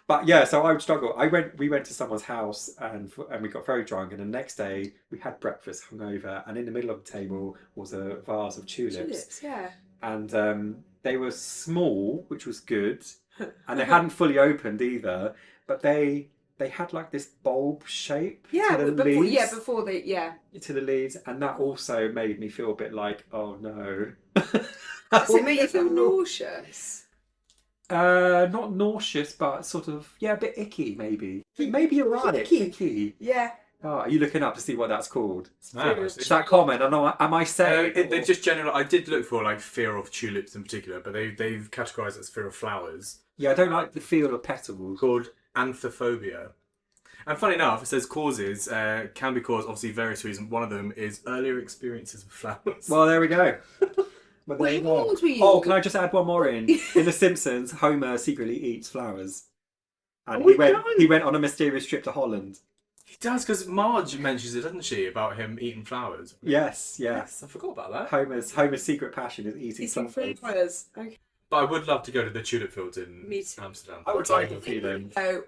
But yeah, so I would struggle. We went to someone's house and we got very drunk, and the next day we had breakfast hungover, and in the middle of the table was a vase of tulips. Tulips, yeah. And they were small, which was good, and they hadn't fully opened either. But they had like this bulb shape to the leaves. To the leaves, and that also made me feel a bit like, oh no. Does it make you feel nauseous? Not nauseous, but sort of a bit icky maybe. Maybe you're right. Icky. Yeah. Oh, are you looking up to see what that's called? Is that common? Am I saying? They just generally. I did look for like fear of tulips in particular, but they've categorised it as fear of flowers. Yeah, I don't like the feel of petals. Called anthophobia. And funny enough, it says causes can be caused, obviously, various reasons. One of them is earlier experiences with flowers. Well, there we go. Wait, how old were you? Oh, can I just add one more in? In The Simpsons, Homer secretly eats flowers. And he went on a mysterious trip to Holland. He does, because Marge mentions it, doesn't she, about him eating flowers? Yes. I forgot about that. Homer's secret passion is eating flowers. Okay. But I would love to go to the tulip fields in Amsterdam. I would like to see them. Not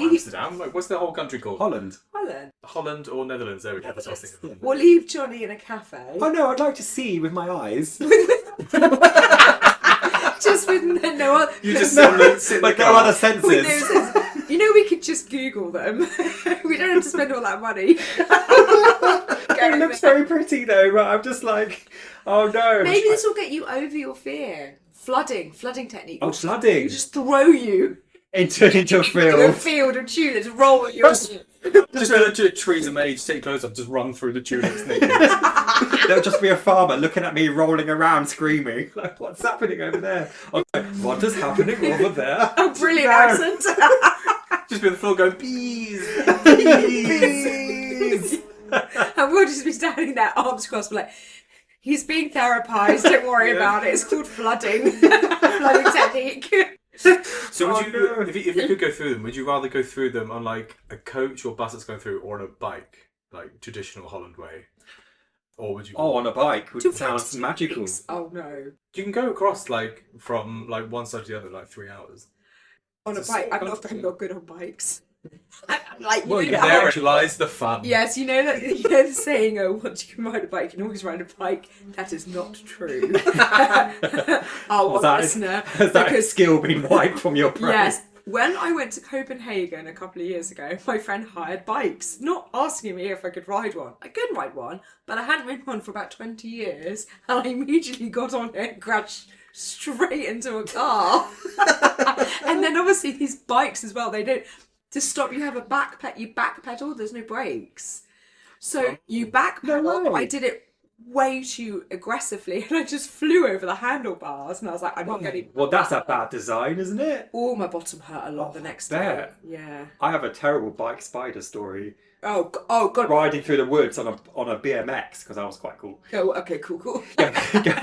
Amsterdam. Like, what's the whole country called? Holland or Netherlands. There we go. That's what I was thinking. We'll leave Jonny in a cafe. Oh no, I'd like to see with my eyes. Just with no other... You just sit like no other senses. You know, we could just Google them. We don't have to spend all that money. It looks very pretty though, but I'm just like, oh no. Maybe this will get you over your fear. Flooding technique. Oh, flooding. You just throw you into a field. In a field of tulips, roll at your... Just where the trees are made, just take your clothes off, just run through the tulips naked. There'll just be a farmer looking at me rolling around screaming, like, what's happening over there? I'm like, what is happening over there? Oh, brilliant accent. Just be on the floor going, bees! Bees! And we'll just be standing there, arms crossed, like, he's being therapized, don't worry about it. It's called flooding. Flooding technique. So would you, if you could go through them, would you rather go through them on like a coach or bus that's going through, or on a bike, like traditional Holland way? Or would you... Oh, on a bike, which sounds magical. Oh no. You can go across from one side to the other in like 3 hours. On a bike, I'm not good on bikes. Like, Well, you yeah, know There how- lies the fun. Yes, you know that the saying, "Oh, once you can ride a bike, you can always ride a bike." That is not true. Our Was that- listener, Has that skill been wiped from your brain? yes, when I went to Copenhagen a couple of years ago, my friend hired bikes, not asking me if I could ride one. I could ride one, but I hadn't ridden one for about 20 years, and I immediately got on it and crashed straight into a car. And then obviously these bikes as well, they don't, to stop you have a you back pedal, there's no brakes. So you back pedal, No but way. I did it way too aggressively and I just flew over the handlebars and I was like, I'm not getting... Well, that's a bad design, isn't it? Oh, my bottom hurt a lot the next day. bet. Yeah. I have a terrible bike spider story. Oh God. Riding through the woods on a BMX, because I was quite cool. Oh, okay, cool.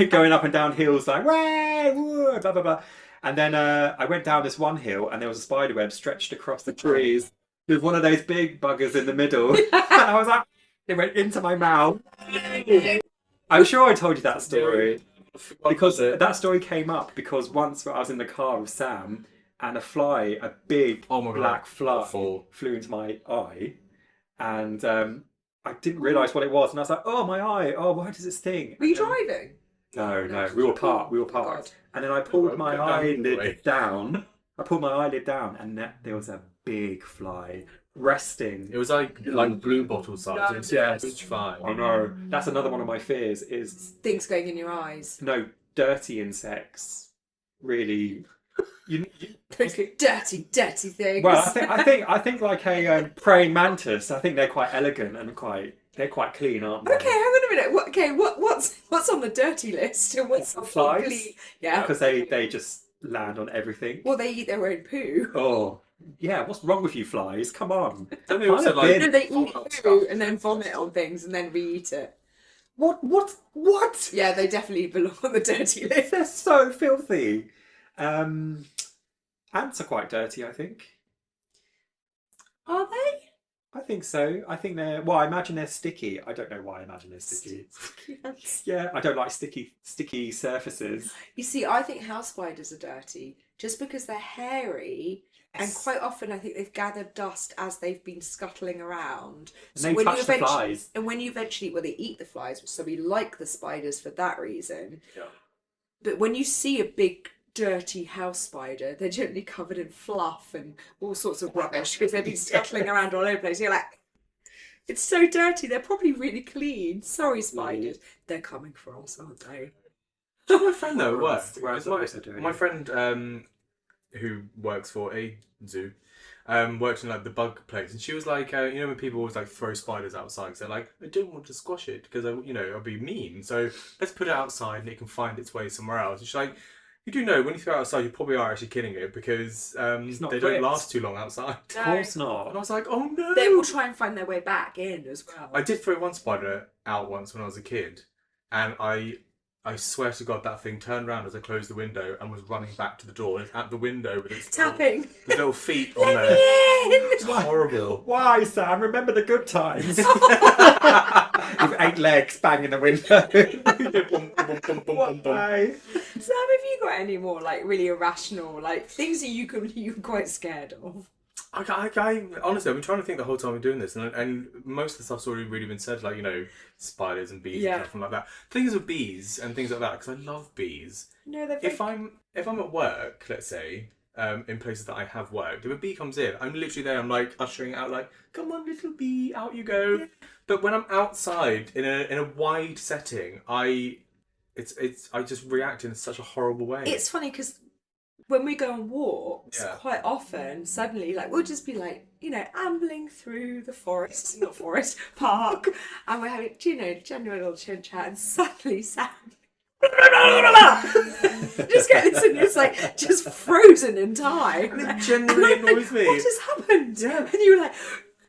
Going up and down hills like, way, woo, blah, blah, blah. And then I went down this one hill and there was a spider web stretched across the trees with one of those big buggers in the middle. And I was like, it went into my mouth. I'm sure I told you that story. Because that story came up because once I was in the car with Sam and a big Oh my God. black fly Awful. flew into my eye. And I didn't realise what it was. And I was like, oh, my eye. Oh, why does it sting? Were you driving? No. We were parked. God. And then I pulled my Go down the way. eyelid down. And there was a big fly resting. It was like blue bottle size. It was Yes. huge fine. Oh no, that's another one of my fears is Things going in your eyes. dirty insects. Really, you Dirty things. well, I think like a praying mantis. I think they're quite elegant and they're quite clean, aren't they? Okay, hang on a minute. What's on the dirty list and what's on Flies? the clean? Yeah. Because they just land on everything. Well, they eat their own poo. Oh, yeah. What's wrong with you, flies? Come on. Don't they also Find a like- bin. No, they eat Vomit on poo stuff. and then vomit on things and then re-eat it. What? Yeah, they definitely belong on the dirty list. They're so filthy. Ants are quite dirty, I think. Are they? I think so. I think they're... Well, I imagine they're sticky. I don't know why I imagine they're sticky. Yes. Yeah, I don't like sticky surfaces. You see, I think house spiders are dirty just because they're hairy. And Yes. quite often, I think they've gathered dust as they've been scuttling around. And they touch the flies. And when you eventually, well, they eat the flies, so we like the spiders for that reason. Yeah. But when you see a big, dirty house spider, they're generally covered in fluff and all sorts of rubbish because they've been scuttling around all over the place. You're like, it's so dirty. They're probably really clean. Sorry, spiders. They're coming for us, aren't they? My friend though worked. Whereas My, also doing my it. friend who works for a zoo worked in like the bug place, and she was like, you know, when people always like throw spiders outside, so they're like, I don't want to squash it because I'll be mean. So let's put it outside and it can find its way somewhere else. And she's like, you do know when you throw it outside, you probably are actually killing it because not they gripped. don't last too long outside. Of course And I not. was like, oh no. They will try and find their way back in as well. I did throw one spider out once when I was a kid, and I swear to God that thing turned around as I closed the window and was running back to the door. And it's at the window with its Tapping. little feet on Let there. me in! It's horrible. Why, Sam? Remember the good times. With 8 legs banging the window. Why? Sam, have you got any more like really irrational, like things that you're quite scared of? I honestly, I've been trying to think the whole time we're doing this, and most of the stuff's already really been said, like, spiders and bees and stuff like that. Things with bees and things like that, because I love bees. No, they're If I'm at work, let's say, in places that I have worked, if a bee comes in, I'm literally there. I'm like ushering it out, like, come on, little bee, out you go. Yeah. But when I'm outside in a wide setting, I just react in such a horrible way. It's funny because when we go on walks, quite often, suddenly, like, we'll just be like, ambling through the park, and we're having, genuine little chin chat, and suddenly Sam just get this, and it's like just frozen in time. It genuinely annoys me. What has happened? Yeah. And you were like,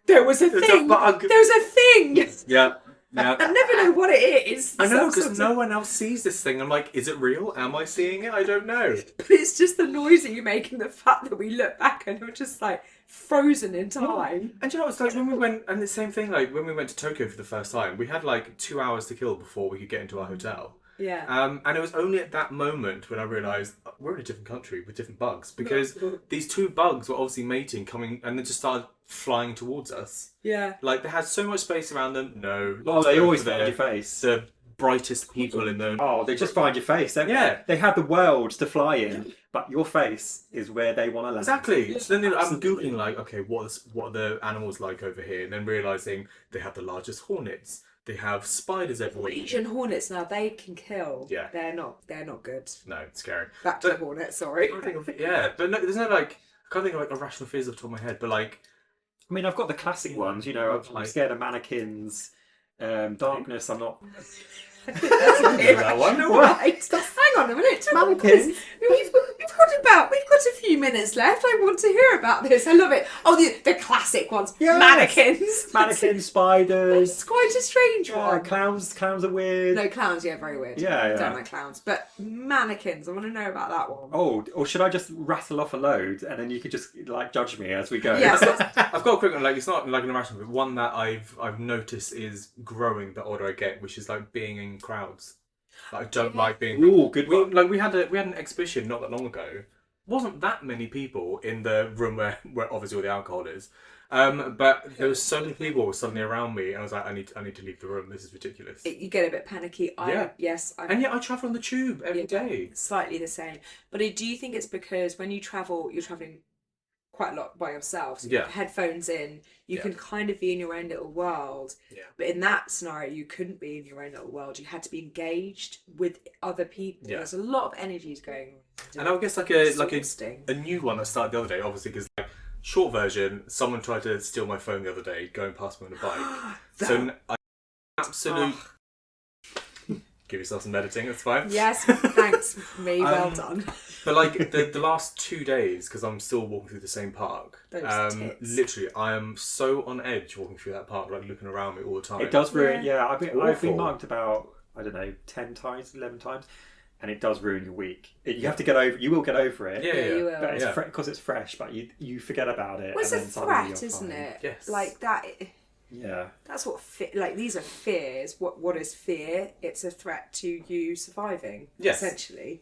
there was a thing. A bug. There's a thing. Yeah. I never know what it is. I know, because no one else sees this thing. I'm like, is it real? Am I seeing it? I don't know. But it's just the noise that you make and the fact that we look back and we're just like frozen in time. And you know, it's like when we went, and the same thing, like when we went to Tokyo for the first time, we had like 2 hours to kill before we could get into our hotel. Yeah. And it was only at that moment when I realised we're in a different country with different bugs, because these two bugs were obviously mating, coming, and they just started flying towards us. Yeah. Like, they had so much space around them. No. Oh, they always over find there. your face. The brightest people in the... Oh, they just find your face, don't Yeah. they? They have the world to fly in, but your face is where they want to land. Exactly. So then I'm Absolutely. Googling, like, okay, what are the animals like over here? And then realising they have the largest hornets. They have spiders everywhere. Norwegian hornets now, they can kill. Yeah. They're not good. No, it's scary. Back to the hornet, sorry. I think of, yeah, but no, there's no, like, I can't think of, like, irrational fears off the top of my head, but, like... I mean, I've got the classic ones, you know, I'm scared of mannequins, darkness, I'm not... That's a bit that one. right. Hang on a minute. Mannequins. We've got a few minutes left. I want to hear about this. I love it. Oh, the classic ones. Yes. Mannequins. Mannequins, spiders. It's quite a strange one. Clowns are weird. No, clowns, yeah, very weird. Yeah. Don't like clowns. But mannequins, I want to know about that one. Oh, or should I just rattle off a load and then you could just like judge me as we go? Yes. I've got a quick one, like, it's not like an irrational, but one that I've noticed is growing the older I get, which is like being in crowds. Like, I don't like being... Ooh, good one. We had an exhibition not that long ago. Wasn't that many people in the room where obviously all the alcohol is. But there was so many people suddenly around me, and I was like, I need to leave the room. This is ridiculous. You get a bit panicky. Yeah. And yet I travel on the tube every day. Slightly the same. But do you think it's because when you travel, you're travelling quite a lot by yourself, so you have headphones in, you can kind of be in your own little world. Yeah. But in that scenario, you couldn't be in your own little world. You had to be engaged with other people. Yeah. There's a lot of energies going on. And I guess like a new one that started the other day, obviously, because like, short version, someone tried to steal my phone the other day going past me on a bike. So I absolute... Give yourself some editing, that's fine. Yes, thanks, me. Well done. But like the last 2 days, because I'm still walking through the same park. Those tits. Literally, I am so on edge walking through that park, like looking around me all the time. It does ruin, I've Awful. been marked about, I don't know, 10 times, 11 times, and it does ruin your week. You have to get over, you will get over it. Yeah, you will. But it's because it's fresh, but you forget about it. Well, it's and a then suddenly threat, you're isn't fine. it? Yes. Like that. Yeah. That's what like these are fears. What is fear? It's a threat to you surviving. Yes. Essentially.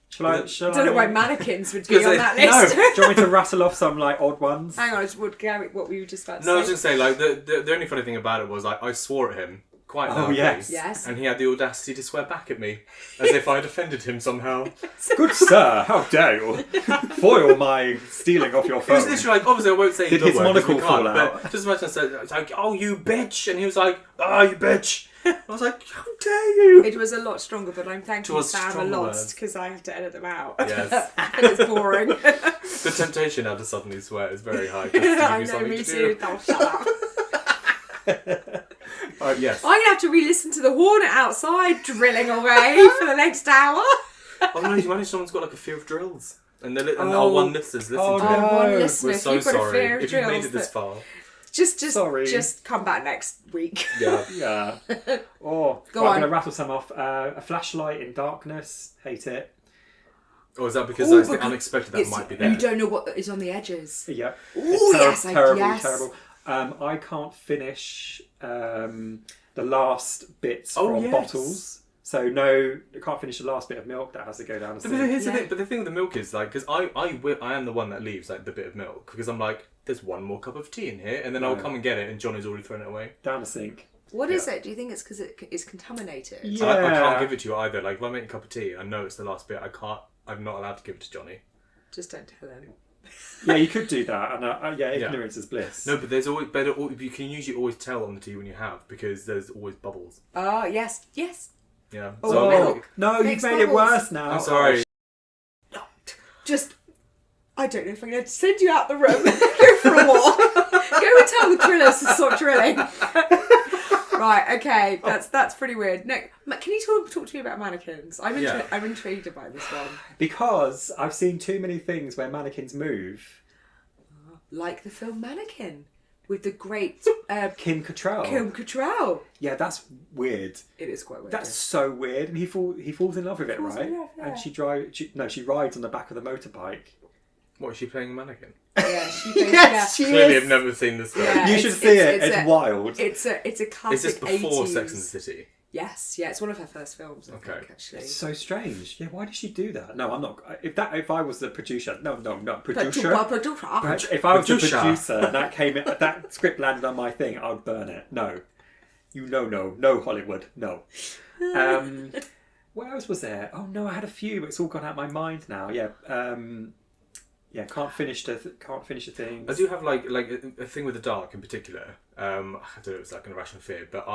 Shall I don't know why mannequins would be on that list. No. Do you want me to rattle off some like odd ones? Hang on, what were you just about to say? No, I was just saying, like the only funny thing about it was like I swore at him quite loudly. Yes. And he had the audacity to swear back at me, as if I'd offended him somehow. Good sir, how dare you foil my stealing off your It phone? was literally like, obviously I won't say Did the his word, 'cause we monocle can't, fall out? But just imagine I said, it's like, oh you bitch, and he was like, oh you bitch. I was like, how dare you? It was a lot stronger, but I'm thankful Sam stronger lost words. because I have to edit them out. Yes. And it's boring. The temptation now to suddenly swear is very high. Just to give I you know, something me to too. do. Oh, shut up. Yes. I'm going to have to re-listen to the hornet outside drilling away for the next hour. Oh no, you managed someone's got like a fear of drills. And our one listener's listening Oh, to no. it. One We're listener, if so you've got a sorry. fear of If you've made drills, it this far. Sorry. Just come back next week. Yeah. Yeah. Or Go I'm on. going to rattle some off. A flashlight in darkness. Hate it. Or is that because Ooh, that's the because unexpected that might be there? You don't know what is on the edges. Yeah. Ooh, It's yes, terrible, yes. terrible. I can't finish the last bits from yes. bottles. So no, I can't finish the last bit of milk that has to go down the But sink. here's the thing. But the thing with the milk is like, because I am the one that leaves like the bit of milk because I'm like, there's one more cup of tea in here, and then I'll come and get it, and Johnny's already thrown it away. Down the sink. What is it? Do you think it's because it is contaminated? Yeah. I can't give it to you either. Like if I make a cup of tea, I know it's the last bit. I'm not allowed to give it to Johnny. Just don't tell him. Yeah, you could do that, and ignorance is bliss. No, but there's always better. You can usually always tell on the tea when you have because there's always bubbles. Oh, yes. Yeah. Oh, So milk. No, Makes you've made it bubbles. worse now. I'm sorry. Just, I don't know if I'm going to send you out the room. Go for a walk. Go and tell the drillers to stop drilling. Right, okay, that's pretty weird. No, can you talk to me about mannequins? I'm intrigued about this one. Because I've seen too many things where mannequins move. Like the film Mannequin with the great Kim Cattrall. Kim Cattrall. Yeah, that's weird. It is quite weird. That's so weird. And he falls in love with it, Falls in right? love, yeah. And she rides on the back of the motorbike. What, is she playing a mannequin? Yeah, she goes, Yes, yeah. she Clearly, is. I've never seen this film. Yeah. You should see it. It's a- wild. It's a classic Is this before 80s. Sex and the City? Yes, yeah, it's one of her first films, I think, actually. It's so strange. Yeah, why did she do that? No, I'm not. If I was the producer, no, not producer. Producer. If I was the producer and that script landed on my thing, I would burn it. No, no Hollywood, no. What else was there? Oh no, I had a few, but it's all gone out of my mind now. Yeah, can't finish the thing. I do have like a thing with the dark in particular. I don't know if it's like an irrational fear, but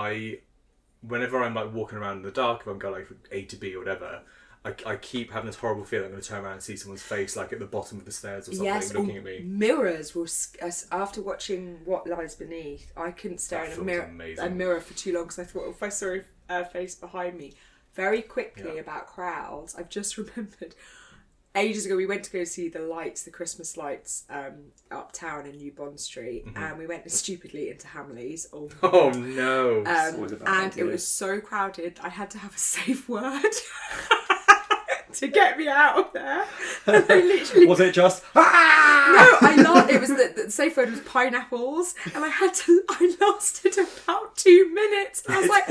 whenever I'm like walking around in the dark, if I'm going like from A to B or whatever, I keep having this horrible feeling I'm going to turn around and see someone's face like at the bottom of the stairs or something looking at me. Mirrors were after watching What Lies Beneath, I couldn't stare in a mirror for too long because I thought if I saw a face behind me. Very quickly about crowds, I've just remembered ages ago we went to go see the Christmas lights uptown in New Bond Street, and we went stupidly into Hamleys. Oh no! And it was so crowded I had to have a safe word to get me out of there. And I literally was it just no, I laughed. It was the safe word was pineapples, and I lasted about 2 minutes. And I was like,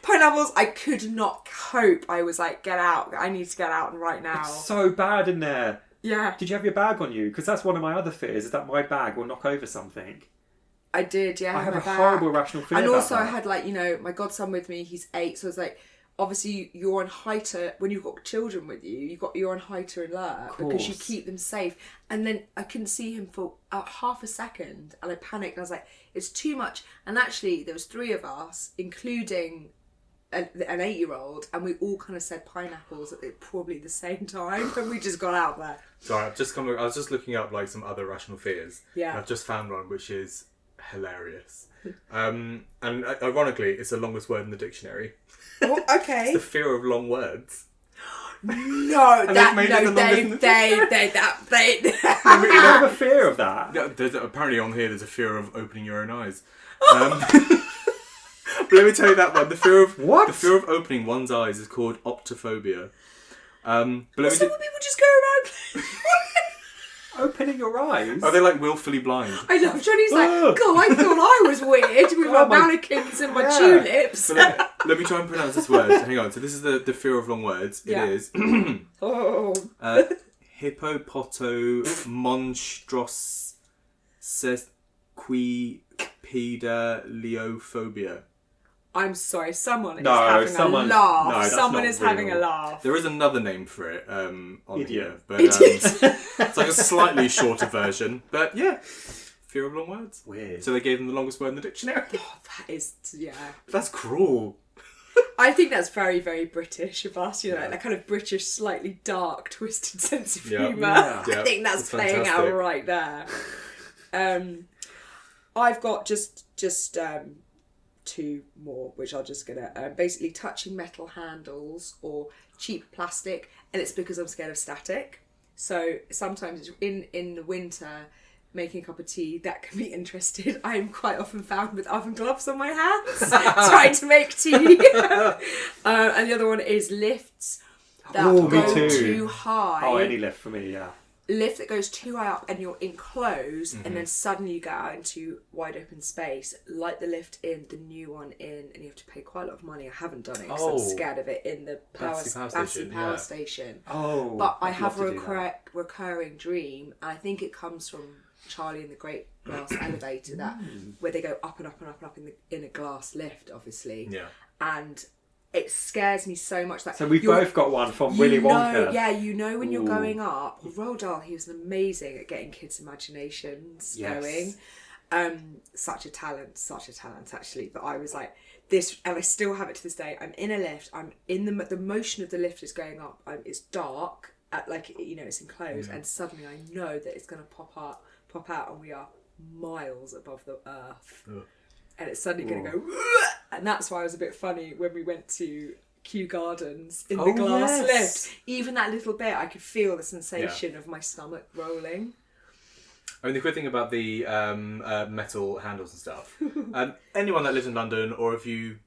pineapples. I could not cope. I was like, get out. I need to get out and right now. It's so bad in there. Yeah. Did you have your bag on you? Because that's one of my other fears, is that my bag will knock over something. I did, yeah. I have a horrible irrational fear. And also about I had my godson with me, he's 8, so I was like, obviously you're on heighter when you've got children with you. You're on heighter alert because you keep them safe. And then I couldn't see him for half a second, and I panicked. And I was like, "It's too much." And actually, there was 3 of us, including an 8-year-old, and we all kind of said pineapples at probably the same time, and we just got out there. Sorry, I was just looking up like some other irrational fears. Yeah. And I've just found one which is hilarious. And ironically, it's the longest word in the dictionary. Oh, okay. It's the fear of long words. No, You have a fear of that? Apparently on here there's a fear of opening your own eyes. But let me tell you that one. The fear of opening one's eyes is called optophobia. Some people just go around opening your eyes? Are they like willfully blind? I love Johnny's like, God, I thought I was weird with my mannequins and my tulips. So let me try and pronounce this word. Hang on. So this is the fear of long words. It is hippopotomonstrosesquipedaliophobia. I'm sorry, someone is having a laugh. No, someone is having a laugh. There is another name for it on Idiot. here. But it's like a slightly shorter version. But yeah, fear of long words. Weird. So they gave them the longest word in the dictionary. Oh, that is, yeah. That's cruel. I think that's very, very British of us, like that kind of British, slightly dark, twisted sense of humour. Yeah. I think that's playing out right there. I've got just 2 more, which I'm just gonna basically touching metal handles or cheap plastic, and it's because I'm scared of static. So sometimes in the winter, making a cup of tea, that can be interesting. I'm quite often found with oven gloves on my hands trying to make tea. And the other one is lifts that go too high. Oh, any lift for me, yeah. Lift that goes too high up and you're enclosed, and then suddenly you get out into wide open space, like the lift in the new one and you have to pay quite a lot of money. I haven't done it because I'm scared of it in the Battersea Power Station. Oh, but I have a recurring dream, and I think it comes from Charlie and the Great Glass Elevator, where they go up and up and up and up in a glass lift, obviously. Yeah. And it scares me so much. So we've both got one from Willy Wonka. Yeah, when you're going up. Roald Dahl, he was amazing at getting kids' imaginations going. Such a talent actually. But I was like this, and I still have it to this day. I'm in a lift. I'm in the motion of the lift is going up. It's dark, it's enclosed, and suddenly I know that it's going to pop out, and we are miles above the earth. Ugh. And it's suddenly going to go, and that's why I was a bit funny when we went to Kew Gardens in the glass lift. Even that little bit, I could feel the sensation of my stomach rolling. I mean, the quick thing about the metal handles and stuff, anyone that lives in London, or if you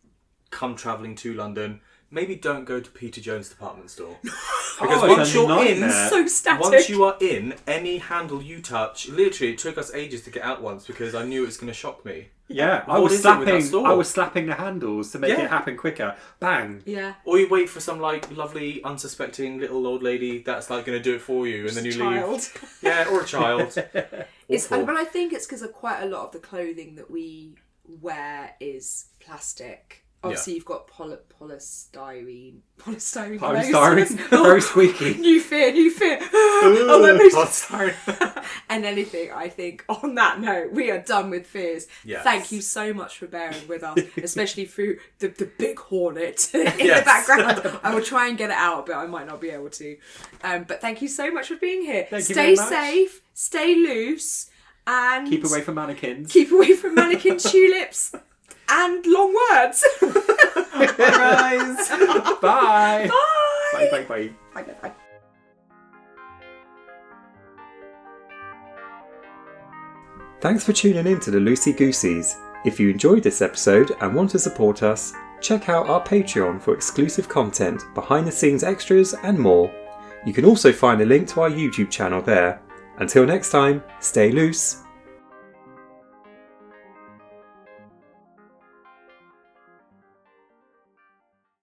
come travelling to London, maybe don't go to Peter Jones' department store. Oh, Because it's once a you're nightmare. So static. once you are in, any handle you touch, literally, it took us ages to get out once because I knew it was going to shock me. Yeah, I What was is it with that slapping. store? I was slapping the handles to make Yeah. it happen quicker. Bang. Yeah. Or you wait for some like lovely, unsuspecting little old lady that's like going to do it for you, and then you Child. leave. Yeah, or a child. Awful. But I think it's because of quite a lot of the clothing that we wear is plastic. Obviously, you've got polystyrene Polystyrene. clothes. Very squeaky. New fear. Polystyrene. And anything, I think, on that note, we are done with fears. Yes. Thank you so much for bearing with us, especially through the big hornet in Yes. the background. I will try and get it out, but I might not be able to. But thank you so much for being here. Thank you Stay very much. safe, stay loose, and Keep away from mannequins. keep away from mannequin tulips and long words. Bye, guys. Bye. Bye. Bye. Bye. Bye. Bye. Thanks for tuning in to the Loosey Goosies. If you enjoyed this episode and want to support us, check out our Patreon for exclusive content, behind the scenes extras and more. You can also find a link to our YouTube channel there. Until next time, stay loose.